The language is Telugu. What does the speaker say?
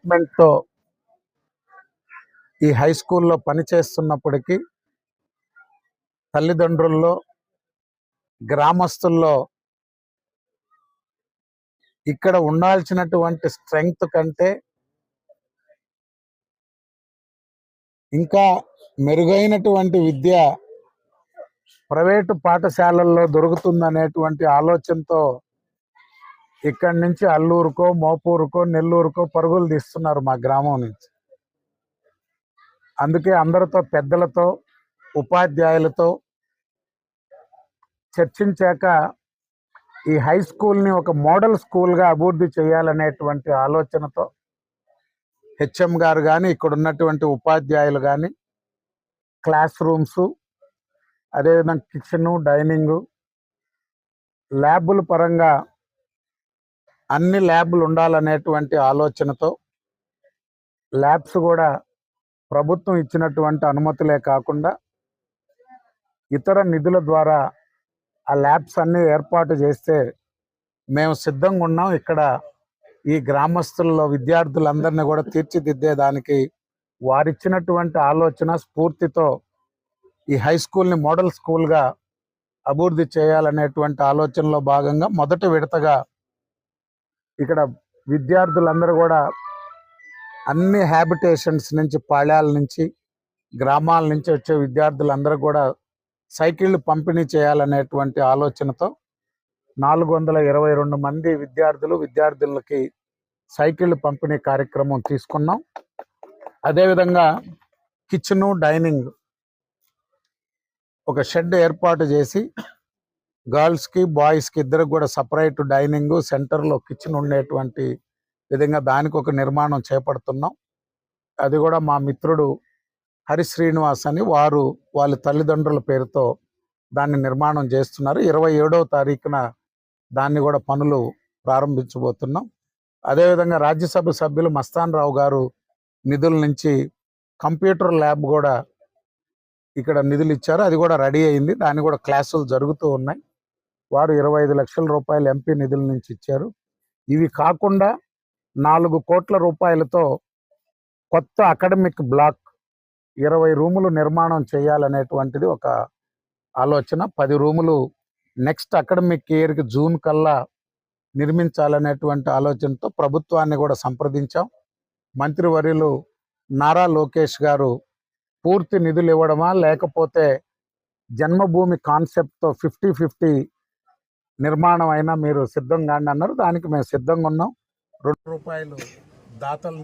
కమిట్మెంట్తో ఈ హై స్కూల్లో పనిచేస్తున్నప్పటికీ తల్లిదండ్రుల్లో, గ్రామస్తుల్లో ఇక్కడ ఉండాల్సినటువంటి స్ట్రెంగ్త్ కంటే ఇంకా మెరుగైనటువంటి విద్య ప్రైవేటు పాఠశాలల్లో దొరుకుతుందనేటువంటి ఆలోచనతో ఇక్కడి నుంచి అల్లూరుకో, మోపూరుకో, నెల్లూరుకో పరుగులు తీస్తున్నారు మా గ్రామం నుంచి. అందుకే అందరితో, పెద్దలతో, ఉపాధ్యాయులతో చర్చించాక ఈ హై స్కూల్ని ఒక మోడల్ స్కూల్గా అభివృద్ధి చేయాలనేటువంటి ఆలోచనతో హెచ్ఎం గారు కానీ, ఇక్కడ ఉన్నటువంటి ఉపాధ్యాయులు కానీ, క్లాస్ రూమ్స్, అదేవిధంగా కిచెను, డైనింగు, ల్యాబుల పరంగా అన్ని ల్యాబులు ఉండాలనేటువంటి ఆలోచనతో ల్యాబ్స్ కూడా ప్రభుత్వం ఇచ్చినటువంటి అనుమతులే కాకుండా ఇతర నిధుల ద్వారా ఆ ల్యాబ్స్ అన్నీ ఏర్పాటు చేస్తే మేము సిద్ధంగా ఉన్నాం. ఇక్కడ ఈ గ్రామస్తుల్లో విద్యార్థులందరినీ కూడా తీర్చిదిద్దేదానికి వారిచ్చినటువంటి ఆలోచన స్ఫూర్తితో ఈ హై స్కూల్ని మోడల్ స్కూల్గా అభివృద్ధి చేయాలనేటువంటి ఆలోచనలో భాగంగా మొదటి విడతగా ఇక్కడ విద్యార్థులందరూ కూడా అన్ని హ్యాబిటేషన్స్ నుంచి, పాళ్యాల నుంచి, గ్రామాల నుంచి వచ్చే విద్యార్థులందరూ కూడా సైకిళ్ళు పంపిణీ చేయాలనేటువంటి ఆలోచనతో 422 మంది విద్యార్థులకి సైకిళ్ళు పంపిణీ కార్యక్రమం తీసుకున్నాం. అదేవిధంగా కిచెను, డైనింగ్ ఒక షెడ్ ఏర్పాటు చేసి గర్ల్స్కి, బాయ్స్కి ఇద్దరికి కూడా సపరేట్ డైనింగ్, సెంటర్లో కిచెన్ ఉండేటువంటి విధంగా దానికి ఒక నిర్మాణం చేపడుతున్నాం. అది కూడా మా మిత్రుడు హరి శ్రీనివాస్ అని వాళ్ళ తల్లిదండ్రుల పేరుతో దాన్ని నిర్మాణం చేస్తున్నారు. 27వ తారీఖున దాన్ని కూడా పనులు ప్రారంభించబోతున్నాం. అదేవిధంగా రాజ్యసభ సభ్యులు మస్తాన్ రావు గారు నిధుల నుంచి కంప్యూటర్ ల్యాబ్ కూడా ఇక్కడ నిధులు ఇచ్చారు. అది కూడా రెడీ అయింది. దాన్ని కూడా క్లాసులు జరుగుతూ ఉన్నాయి. వారు 25 లక్షల రూపాయలు ఎంపీ నిధుల నుంచి ఇచ్చారు. ఇవి కాకుండా 4 కోట్ల రూపాయలతో కొత్త అకాడమిక్ బ్లాక్ 20 రూములు నిర్మాణం చేయాలనేటువంటిది ఒక ఆలోచన. 10 రూములు నెక్స్ట్ అకాడమిక్ ఇయర్కి జూన్ కల్లా నిర్మించాలనేటువంటి ఆలోచనతో ప్రభుత్వాన్ని కూడా సంప్రదించాం. మంత్రివర్యులు నారా లోకేష్ గారు పూర్తి నిధులు ఇవ్వడమా, లేకపోతే జన్మభూమి కాన్సెప్ట్తో 50-50 నిర్మాణం అయినా మీరు సిద్ధంగా అన్నారు. దానికి మేము సిద్ధంగా ఉన్నాం. ₹2 దాతలు